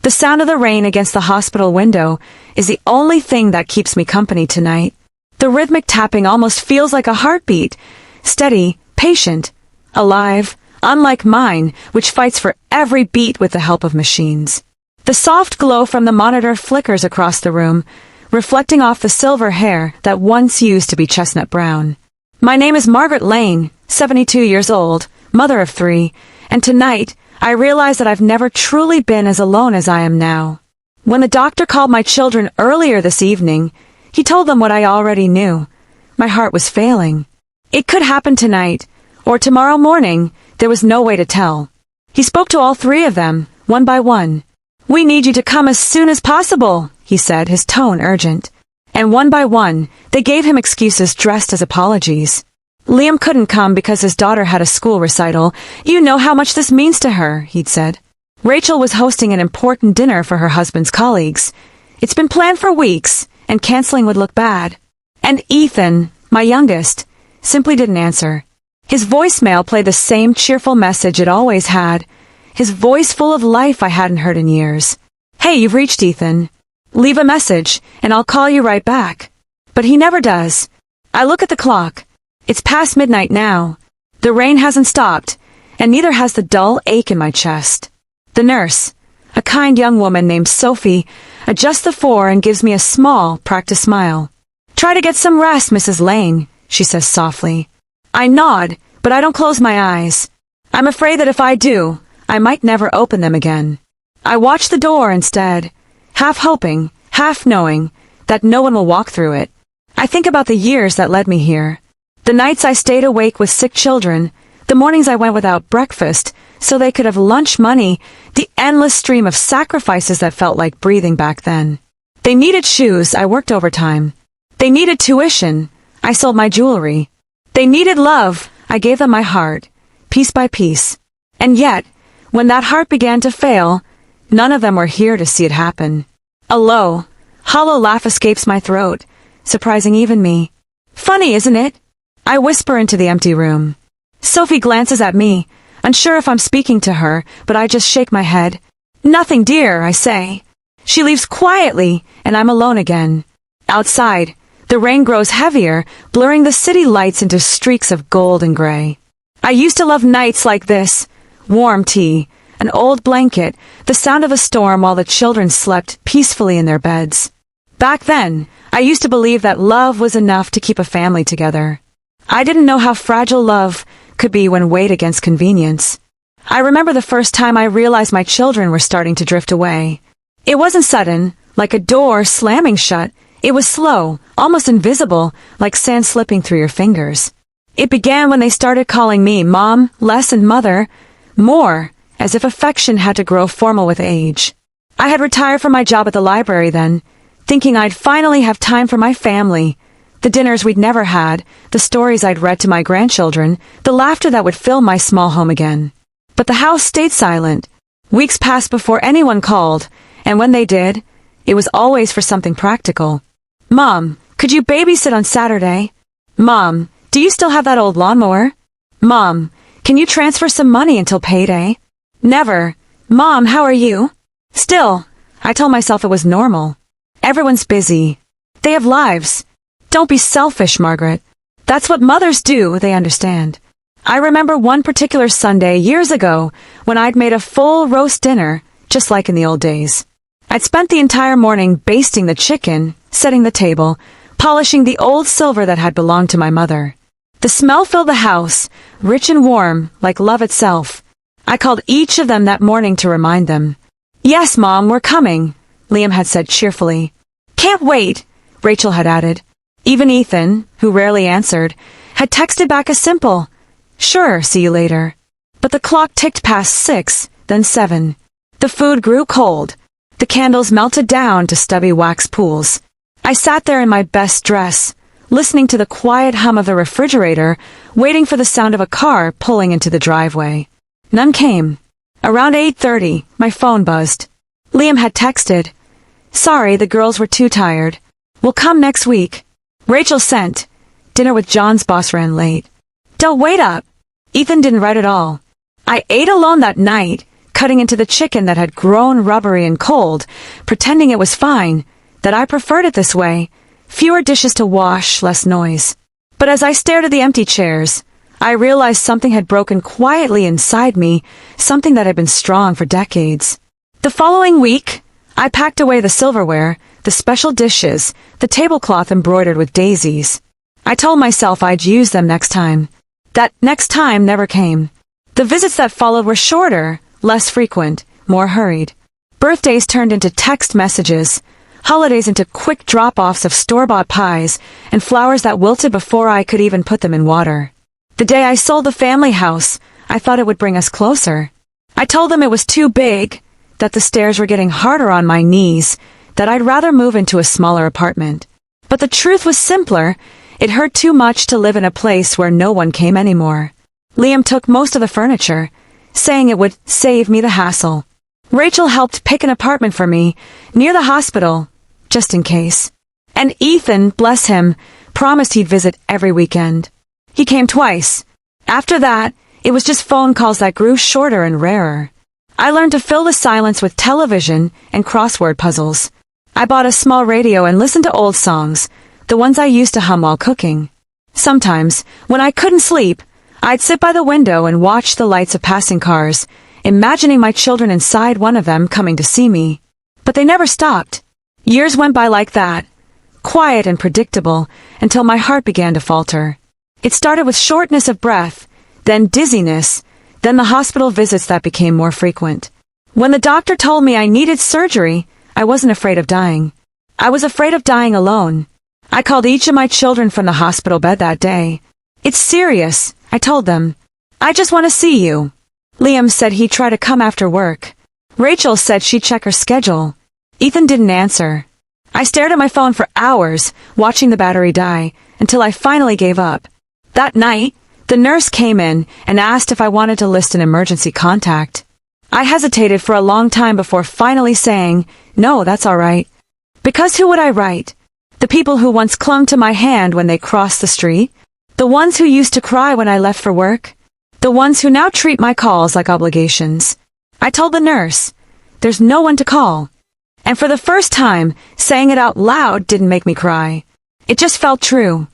The sound of the rain against the hospital window is the only thing that keeps me company tonight. The rhythmic tapping almost feels like a heartbeat, steady, patient, alive, unlike mine, which fights for every beat with the help of machines. The soft glow from the monitor flickers across the room, reflecting off the silver hair that once used to be chestnut brown. My name is Margaret Lane, 72 years old, mother of 3, and tonight I realize that I've never truly been as alone as I am now. When the doctor called my children earlier this evening, he told them what I already knew. My heart was failing. It could happen tonight, or tomorrow morning. There was no way to tell. He spoke to all 3 of them, one by one. "We need you to come as soon as possible," he said, his tone urgent. And one by one, they gave him excuses dressed as apologies. Liam couldn't come because his daughter had a school recital. "You know how much this means to her," he'd said. Rachel was hosting an important dinner for her husband's colleagues. It's been planned for weeks, and canceling would look bad. And Ethan, my youngest, simply didn't answer. His voicemail played the same cheerful message it always had, his voice full of life I hadn't heard in years. "Hey, you've reached Ethan. Leave a message, and I'll call you right back." But he never does. I look at the clock. It's past midnight now. The rain hasn't stopped, and neither has the dull ache in my chest. The nurse, a kind young woman named Sophie, adjusts the 4 and gives me a small, practiced smile. "Try to get some rest, Mrs. Lane," she says softly. I nod, but I don't close my eyes. I'm afraid that if I do, I might never open them again. I watch the door instead, half hoping, half knowing, that no one will walk through it. I think about the years that led me here. The nights I stayed awake with sick children, the mornings I went without breakfast so they could have lunch money, the endless stream of sacrifices that felt like breathing back then. They needed shoes, I worked overtime. They needed tuition, I sold my jewelry. They needed love, I gave them my heart, piece by piece. And yet, when that heart began to fail, none of them were here to see it happen. A low, hollow laugh escapes my throat, surprising even me. "Funny, isn't it?" I whisper into the empty room. Sophie glances at me, unsure if I'm speaking to her, but I just shake my head. "Nothing, dear," I say. She leaves quietly, and I'm alone again. Outside, the rain grows heavier, blurring the city lights into streaks of gold and gray. I used to love nights like this. Warm tea, an old blanket, the sound of a storm while the children slept peacefully in their beds. Back then, I used to believe that love was enough to keep a family together. I didn't know how fragile love could be when weighed against convenience. I remember the first time I realized my children were starting to drift away. It wasn't sudden, like a door slamming shut. It was slow, almost invisible, like sand slipping through your fingers. It began when they started calling me Mom, less, and Mother, more, as if affection had to grow formal with age. I had retired from my job at the library then, thinking I'd finally have time for my family, the dinners we'd never had, the stories I'd read to my grandchildren, the laughter that would fill my small home again. But the house stayed silent. Weeks passed before anyone called, and when they did, it was always for something practical. "Mom, could you babysit on Saturday?" "Mom, do you still have that old lawnmower?" "Mom, can you transfer some money until payday?" Never, "Mom, how are you?" Still, I told myself it was normal. Everyone's busy. They have lives. Don't be selfish, Margaret. That's what mothers do, they understand. I remember one particular Sunday years ago when I'd made a full roast dinner, just like in the old days. I'd spent the entire morning basting the chicken, setting the table, polishing the old silver that had belonged to my mother. The smell filled the house, rich and warm, like love itself. I called each of them that morning to remind them. "Yes, Mom, we're coming," Liam had said cheerfully. "Can't wait," Rachel had added. Even Ethan, who rarely answered, had texted back a simple, "Sure, see you later." But the clock ticked past 6, then 7. The food grew cold. The candles melted down to stubby wax pools. I sat there in my best dress, listening to the quiet hum of the refrigerator, waiting for the sound of a car pulling into the driveway. None came. Around 8:30, my phone buzzed. Liam had texted, "Sorry, the girls were too tired. We'll come next week." Rachel sent, "Dinner with John's boss ran late." Don't wait up. Ethan didn't write at all. I ate alone that night, cutting into the chicken that had grown rubbery and cold, pretending it was fine, that I preferred it this way. Fewer dishes to wash, less noise. But as I stared at the empty chairs, I realized something had broken quietly inside me, something that had been strong for decades. The following week, I packed away the silverware, the special dishes, the tablecloth embroidered with daisies. I told myself I'd use them next time. That next time never came. The visits that followed were shorter, less frequent, more hurried. Birthdays turned into text messages, holidays into quick drop-offs of store-bought pies, and flowers that wilted before I could even put them in water. The day I sold the family house, I thought it would bring us closer. I told them it was too big, that the stairs were getting harder on my knees, that I'd rather move into a smaller apartment. But the truth was simpler. It hurt too much to live in a place where no one came anymore. Liam took most of the furniture, saying it would save me the hassle. Rachel helped pick an apartment for me, near the hospital, just in case. And Ethan, bless him, promised he'd visit every weekend. He came twice. After that, it was just phone calls that grew shorter and rarer. I learned to fill the silence with television and crossword puzzles. I bought a small radio and listened to old songs, the ones I used to hum while cooking. Sometimes, when I couldn't sleep, I'd sit by the window and watch the lights of passing cars, imagining my children inside one of them coming to see me. But they never stopped. Years went by like that, quiet and predictable, until my heart began to falter. It started with shortness of breath, then dizziness, then the hospital visits that became more frequent. When the doctor told me I needed surgery, I wasn't afraid of dying. I was afraid of dying alone. I called each of my children from the hospital bed that day. It's serious, I told them. I just want to see you. Liam said he'd try to come after work. Rachel said she'd check her schedule. Ethan didn't answer. I stared at my phone for hours, watching the battery die, until I finally gave up. That night, the nurse came in and asked if I wanted to list an emergency contact. I hesitated for a long time before finally saying, no, that's all right. Because who would I write? The people who once clung to my hand when they crossed the street? The ones who used to cry when I left for work? The ones who now treat my calls like obligations? I told the nurse, there's no one to call. And for the first time, saying it out loud didn't make me cry. It just felt true.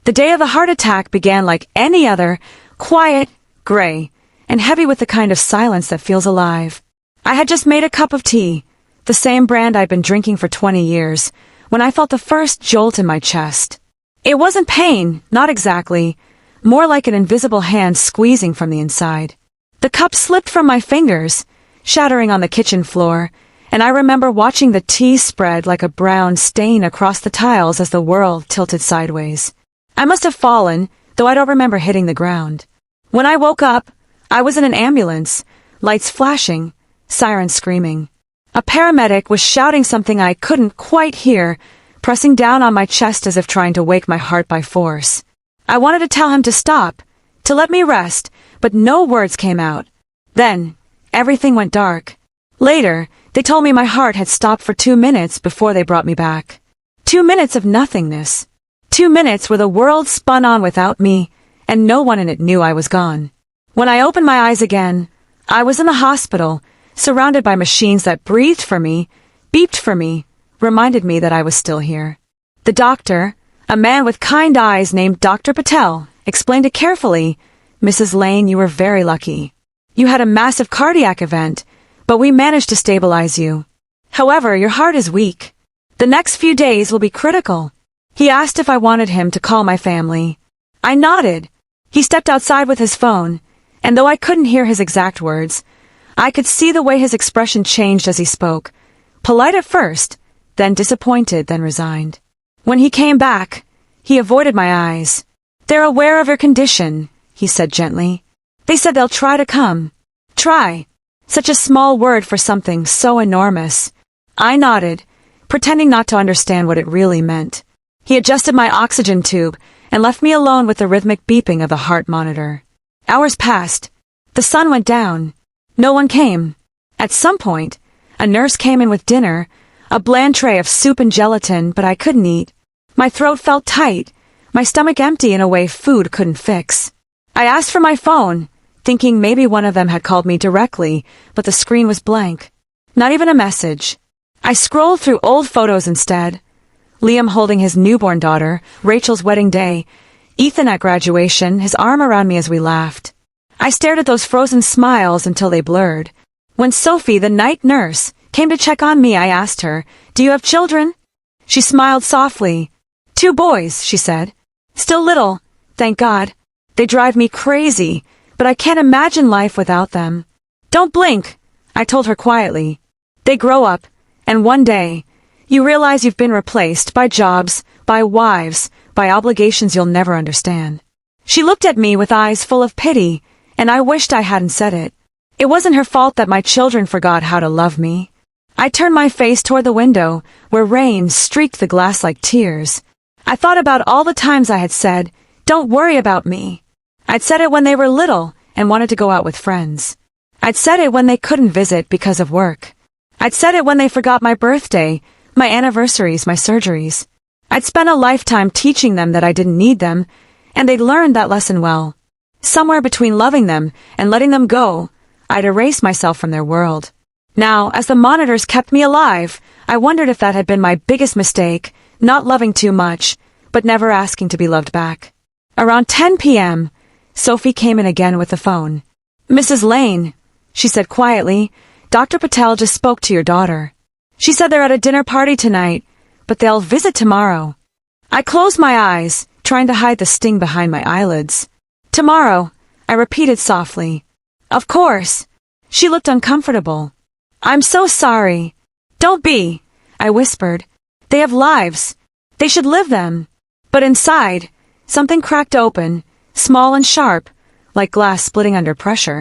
The day of the heart attack began like any other, quiet, gray, and heavy with the kind of silence that feels alive. I had just made a cup of tea, the same brand I'd been drinking for 20 years, when I felt the first jolt in my chest. It wasn't pain, not exactly, more like an invisible hand squeezing from the inside. The cup slipped from my fingers, shattering on the kitchen floor, and I remember watching the tea spread like a brown stain across the tiles as the world tilted sideways. I must have fallen, though I don't remember hitting the ground. When I woke up, I was in an ambulance, lights flashing, sirens screaming. A paramedic was shouting something I couldn't quite hear, pressing down on my chest as if trying to wake my heart by force. I wanted to tell him to stop, to let me rest, but no words came out. Then, everything went dark. Later, they told me my heart had stopped for 2 minutes before they brought me back. 2 minutes of nothingness. 2 minutes where the world spun on without me, and no one in it knew I was gone. When I opened my eyes again, I was in the hospital, surrounded by machines that breathed for me, beeped for me, reminded me that I was still here. The doctor, a man with kind eyes named Dr. Patel, explained it carefully. Mrs. Lane, you were very lucky. You had a massive cardiac event, but we managed to stabilize you. However, your heart is weak. The next few days will be critical. He asked if I wanted him to call my family. I nodded. He stepped outside with his phone, and though I couldn't hear his exact words, I could see the way his expression changed as he spoke. Polite at first, then disappointed, then resigned. When he came back, he avoided my eyes. They're aware of your condition, he said gently. They said they'll try to come. Try. Such a small word for something so enormous. I nodded, pretending not to understand what it really meant. He adjusted my oxygen tube and left me alone with the rhythmic beeping of the heart monitor. Hours passed. The sun went down. No one came. At some point, a nurse came in with dinner, a bland tray of soup and gelatin, but I couldn't eat. My throat felt tight, my stomach empty in a way food couldn't fix. I asked for my phone, thinking maybe one of them had called me directly, but the screen was blank. Not even a message. I scrolled through old photos instead. Liam holding his newborn daughter, Rachel's wedding day, Ethan at graduation, his arm around me as we laughed. I stared at those frozen smiles until they blurred. When Sophie, the night nurse, came to check on me, I asked her, "Do you have children?" She smiled softly. "2 boys," she said. "Still little, thank God. They drive me crazy, but I can't imagine life without them." "Don't blink," I told her quietly. "They grow up, and one day, you realize you've been replaced by jobs, by wives, by obligations you'll never understand." She looked at me with eyes full of pity, and I wished I hadn't said it. It wasn't her fault that my children forgot how to love me. I turned my face toward the window, where rain streaked the glass like tears. I thought about all the times I had said, "Don't worry about me." I'd said it when they were little and wanted to go out with friends. I'd said it when they couldn't visit because of work. I'd said it when they forgot my birthday, my anniversaries, my surgeries. I'd spent a lifetime teaching them that I didn't need them, and they'd learned that lesson well. Somewhere between loving them and letting them go, I'd erased myself from their world. Now, as the monitors kept me alive, I wondered if that had been my biggest mistake, not loving too much, but never asking to be loved back. Around 10 p.m., Sophie came in again with the phone. "Mrs. Lane," she said quietly, "Dr. Patel just spoke to your daughter. She said they're at a dinner party tonight, but they'll visit tomorrow." I closed my eyes, trying to hide the sting behind my eyelids. "Tomorrow," I repeated softly. "Of course." She looked uncomfortable. "I'm so sorry." "Don't be," I whispered. "They have lives. They should live them." But inside, something cracked open, small and sharp, like glass splitting under pressure.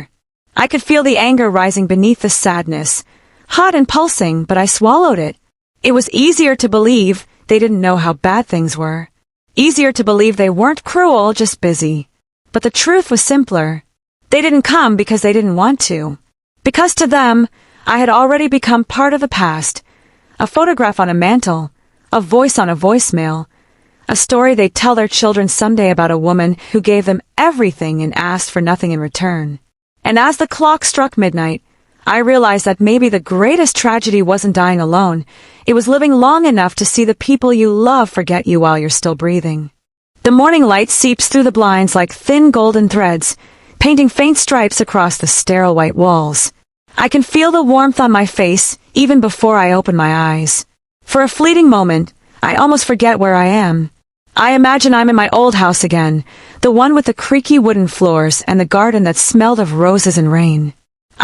I could feel the anger rising beneath the sadness, hot and pulsing, but I swallowed it. It was easier to believe they didn't know how bad things were. Easier to believe they weren't cruel, just busy. But the truth was simpler. They didn't come because they didn't want to. Because to them, I had already become part of the past. A photograph on a mantle, a voice on a voicemail, a story they'd tell their children someday about a woman who gave them everything and asked for nothing in return. And as the clock struck midnight, I realized that maybe the greatest tragedy wasn't dying alone. It was living long enough to see the people you love forget you while you're still breathing. The morning light seeps through the blinds like thin golden threads, painting faint stripes across the sterile white walls. I can feel the warmth on my face even before I open my eyes. For a fleeting moment, I almost forget where I am. I imagine I'm in my old house again, the one with the creaky wooden floors and the garden that smelled of roses and rain.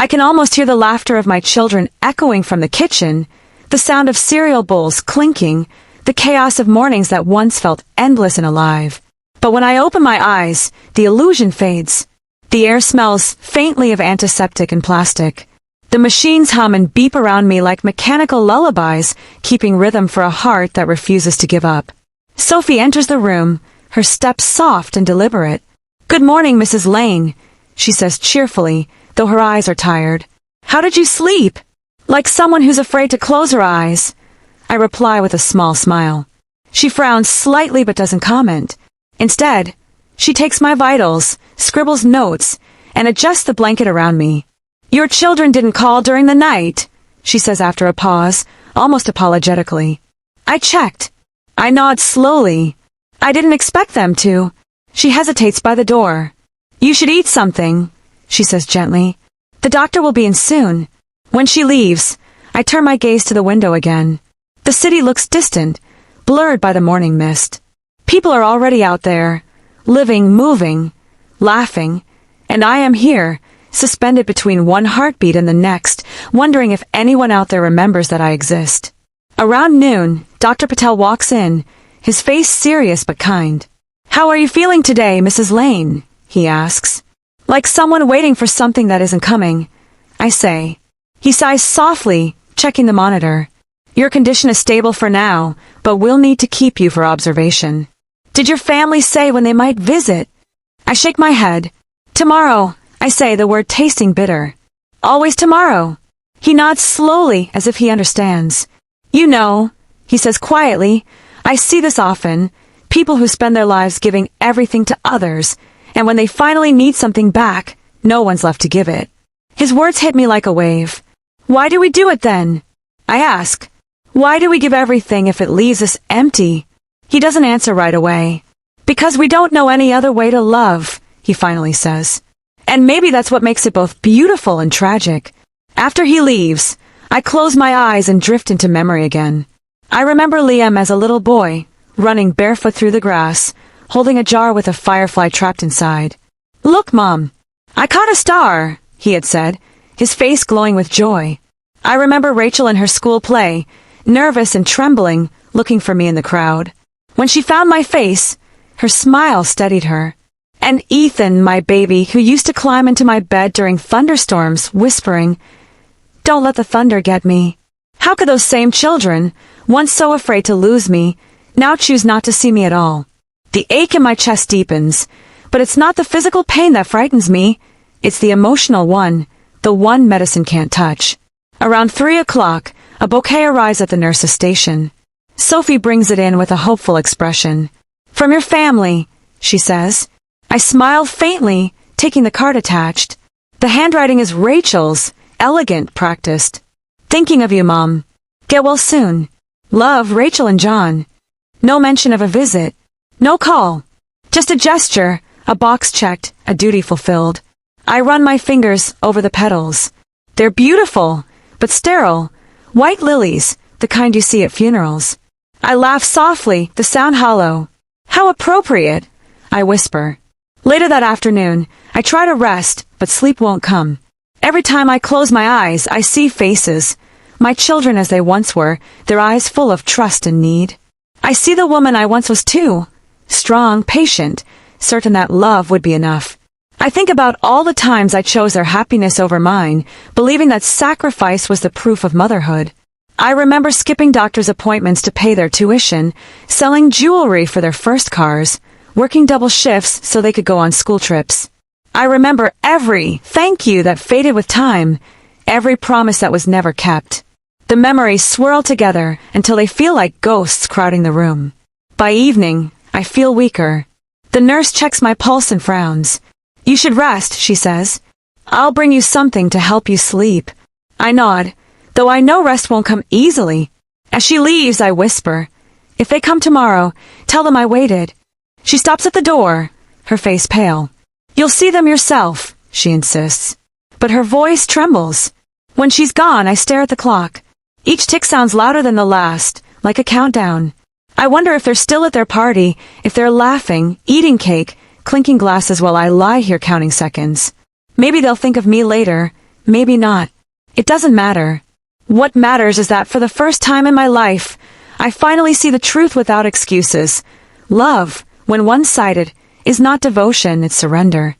I can almost hear the laughter of my children echoing from the kitchen, the sound of cereal bowls clinking, the chaos of mornings that once felt endless and alive. But when I open my eyes, the illusion fades. The air smells faintly of antiseptic and plastic. The machines hum and beep around me like mechanical lullabies, keeping rhythm for a heart that refuses to give up. Sophie enters the room, her steps soft and deliberate. "Good morning, Mrs. Lane," she says cheerfully, though her eyes are tired. "How did you sleep?" "Like someone who's afraid to close her eyes," I reply with a small smile. She frowns slightly but doesn't comment. Instead, she takes my vitals, scribbles notes, and adjusts the blanket around me. "Your children didn't call during the night," she says after a pause, almost apologetically. I checked. I nod slowly. I didn't expect them to. She hesitates by the door. "You should eat something," she says gently. "The doctor will be in soon." When she leaves, I turn my gaze to the window again. The city looks distant, blurred by the morning mist. People are already out there, living, moving, laughing, and I am here, suspended between one heartbeat and the next, wondering if anyone out there remembers that I exist. Around noon, Dr. Patel walks in, his face serious but kind. "How are you feeling today, Mrs. Lane?" he asks. "Like someone waiting for something that isn't coming," I say. He sighs softly, checking the monitor. "Your condition is stable for now, but we'll need to keep you for observation." "Did your family say when they might visit?" I shake my head. "Tomorrow," I say, the word tasting bitter. "Always tomorrow." He nods slowly, as if he understands. "You know," he says quietly, "I see this often. People who spend their lives giving everything to others, and when they finally need something back, no one's left to give it. His words hit me like a wave. Why do we do it then? I ask. Why do we give everything if it leaves us empty? He doesn't answer right away. Because we don't know any other way to love, he finally says. And maybe that's what makes it both beautiful and tragic. After he leaves, I close my eyes and drift into memory again. I remember Liam as a little boy, running barefoot through the grass, holding a jar with a firefly trapped inside. Look, Mom, I caught a star, he had said, his face glowing with joy. I remember Rachel in her school play, nervous and trembling, looking for me in the crowd. When she found my face, her smile steadied her. And Ethan, my baby, who used to climb into my bed during thunderstorms, whispering, "Don't let the thunder get me." How could those same children, once so afraid to lose me, now choose not to see me at all? The ache in my chest deepens, but it's not the physical pain that frightens me. It's the emotional one, the one medicine can't touch. Around 3 o'clock, a bouquet arrives at the nurse's station. Sophie brings it in with a hopeful expression. "From your family," she says. I smile faintly, taking the card attached. The handwriting is Rachel's, elegant, practiced. "Thinking of you, Mom. Get well soon. Love, Rachel and John." No mention of a visit. No call. Just a gesture, a box checked, a duty fulfilled. I run my fingers over the petals. They're beautiful, but sterile. White lilies, the kind you see at funerals. I laugh softly, the sound hollow. "How appropriate," I whisper. Later that afternoon, I try to rest, but sleep won't come. Every time I close my eyes, I see faces. My children as they once were, their eyes full of trust and need. I see the woman I once was too. Strong, patient, certain that love would be enough. I think about all the times I chose their happiness over mine, believing that sacrifice was the proof of motherhood. I remember skipping doctor's appointments to pay their tuition, selling jewelry for their first cars, working double shifts so they could go on school trips. I remember every thank you that faded with time, every promise that was never kept. The memories swirl together until they feel like ghosts crowding the room. By evening, I feel weaker. The nurse checks my pulse and frowns. "You should rest," she says. "I'll bring you something to help you sleep." I nod, though I know rest won't come easily. As she leaves, I whisper, "If they come tomorrow, tell them I waited." She stops at the door, her face pale. "You'll see them yourself," she insists. But her voice trembles. When she's gone, I stare at the clock. Each tick sounds louder than the last, like a countdown. I wonder if they're still at their party, if they're laughing, eating cake, clinking glasses while I lie here counting seconds. Maybe they'll think of me later, maybe not. It doesn't matter. What matters is that for the first time in my life, I finally see the truth without excuses. Love, when one-sided, is not devotion, it's surrender.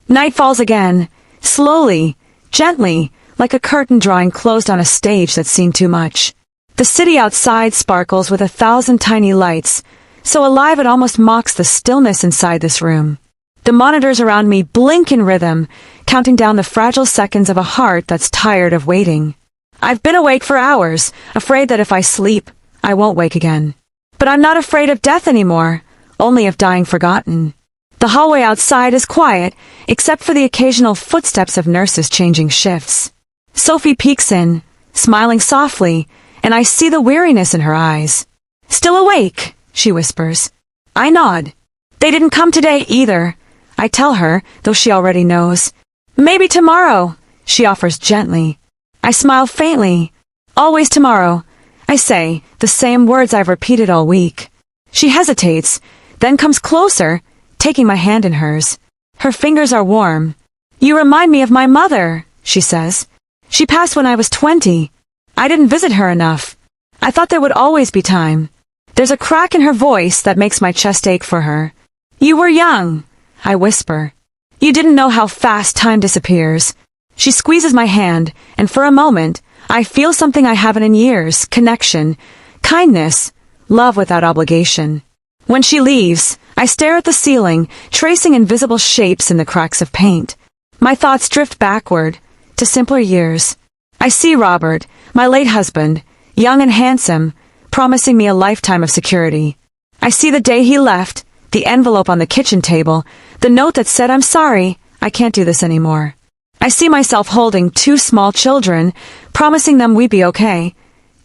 Night falls again, slowly, gently, like a curtain drawing closed on a stage that seemed too much. The city outside sparkles with 1,000 tiny lights, so alive it almost mocks the stillness inside this room. The monitors around me blink in rhythm, counting down the fragile seconds of a heart that's tired of waiting. I've been awake for hours, afraid that if I sleep, I won't wake again. But I'm not afraid of death anymore, only of dying forgotten. The hallway outside is quiet, except for the occasional footsteps of nurses changing shifts. Sophie peeks in, smiling softly, and I see the weariness in her eyes. "Still awake?" she whispers. I nod. "They didn't come today either," I tell her, though she already knows. "Maybe tomorrow," she offers gently. I smile faintly. "Always tomorrow," I say, the same words I've repeated all week. She hesitates, then comes closer, taking my hand in hers. Her fingers are warm. "You remind me of my mother," she says. "She passed when I was 20. I didn't visit her enough. I thought there would always be time." There's a crack in her voice that makes my chest ache for her. "You were young," I whisper. "You didn't know how fast time disappears." She squeezes my hand, and for a moment, I feel something I haven't in years, connection, kindness, love without obligation. When she leaves, I stare at the ceiling, tracing invisible shapes in the cracks of paint. My thoughts drift backward, to simpler years. I see Robert, my late husband, young and handsome, promising me a lifetime of security. I see the day he left, the envelope on the kitchen table, the note that said I'm sorry, I can't do this anymore. I see myself holding 2 small children, promising them we'd be okay,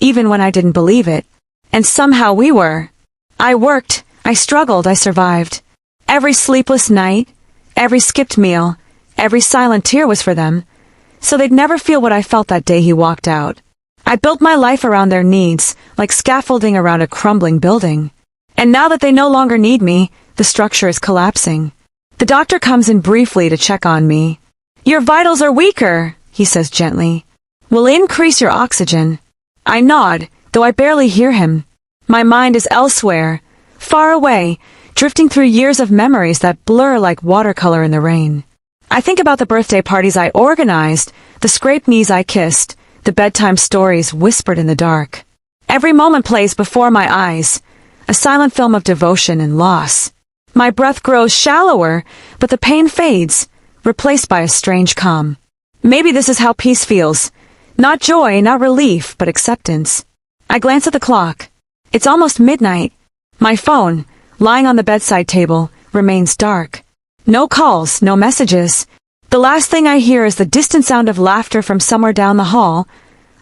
even when I didn't believe it. And somehow we were. I worked, I struggled, I survived. Every sleepless night, every skipped meal, every silent tear was for them, so they'd never feel what I felt that day he walked out. I built my life around their needs, like scaffolding around a crumbling building. And now that they no longer need me, the structure is collapsing. The doctor comes in briefly to check on me. "Your vitals are weaker," he says gently. "We'll increase your oxygen." I nod, though I barely hear him. My mind is elsewhere, far away, drifting through years of memories that blur like watercolor in the rain. I think about the birthday parties I organized, the scraped knees I kissed, the bedtime stories whispered in the dark. Every moment plays before my eyes, a silent film of devotion and loss. My breath grows shallower, but the pain fades, replaced by a strange calm. Maybe this is how peace feels. Not joy, not relief, but acceptance. I glance at the clock. It's almost midnight. My phone, lying on the bedside table, remains dark. No calls, no messages. The last thing I hear is the distant sound of laughter from somewhere down the hall.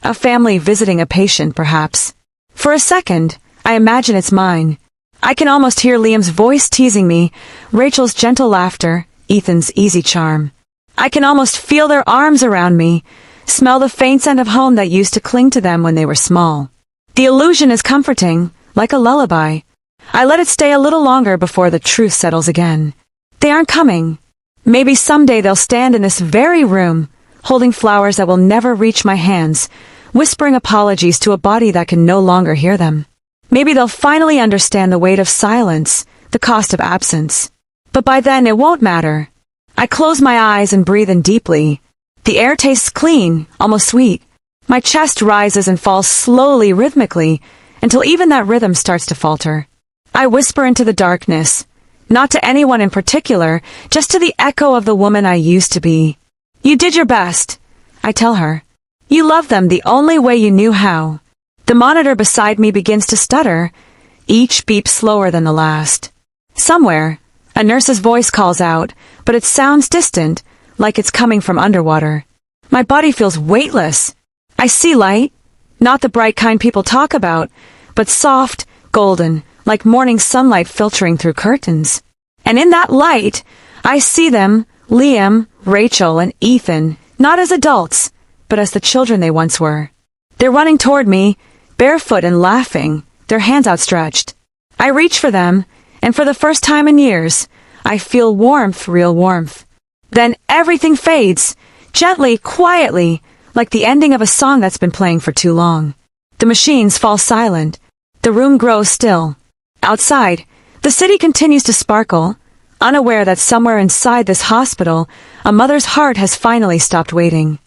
A family visiting a patient, perhaps. For a second, I imagine it's mine. I can almost hear Liam's voice teasing me, Rachel's gentle laughter, Ethan's easy charm. I can almost feel their arms around me, smell the faint scent of home that used to cling to them when they were small. The illusion is comforting, like a lullaby. I let it stay a little longer before the truth settles again. They aren't coming. Maybe someday they'll stand in this very room, holding flowers that will never reach my hands, whispering apologies to a body that can no longer hear them. Maybe they'll finally understand the weight of silence, the cost of absence. But by then it won't matter. I close my eyes and breathe in deeply. The air tastes clean, almost sweet. My chest rises and falls slowly, rhythmically, until even that rhythm starts to falter. I whisper into the darkness, not to anyone in particular, just to the echo of the woman I used to be. "You did your best," I tell her. "You loved them the only way you knew how." The monitor beside me begins to stutter, each beep slower than the last. Somewhere, a nurse's voice calls out, but it sounds distant, like it's coming from underwater. My body feels weightless. I see light, not the bright kind people talk about, but soft, golden, like morning sunlight filtering through curtains. And in that light, I see them, Liam, Rachel, and Ethan, not as adults, but as the children they once were. They're running toward me, barefoot and laughing, their hands outstretched. I reach for them, and for the first time in years, I feel warmth, real warmth. Then everything fades, gently, quietly, like the ending of a song that's been playing for too long. The machines fall silent. The room grows still. Outside, the city continues to sparkle, unaware that somewhere inside this hospital, a mother's heart has finally stopped waiting.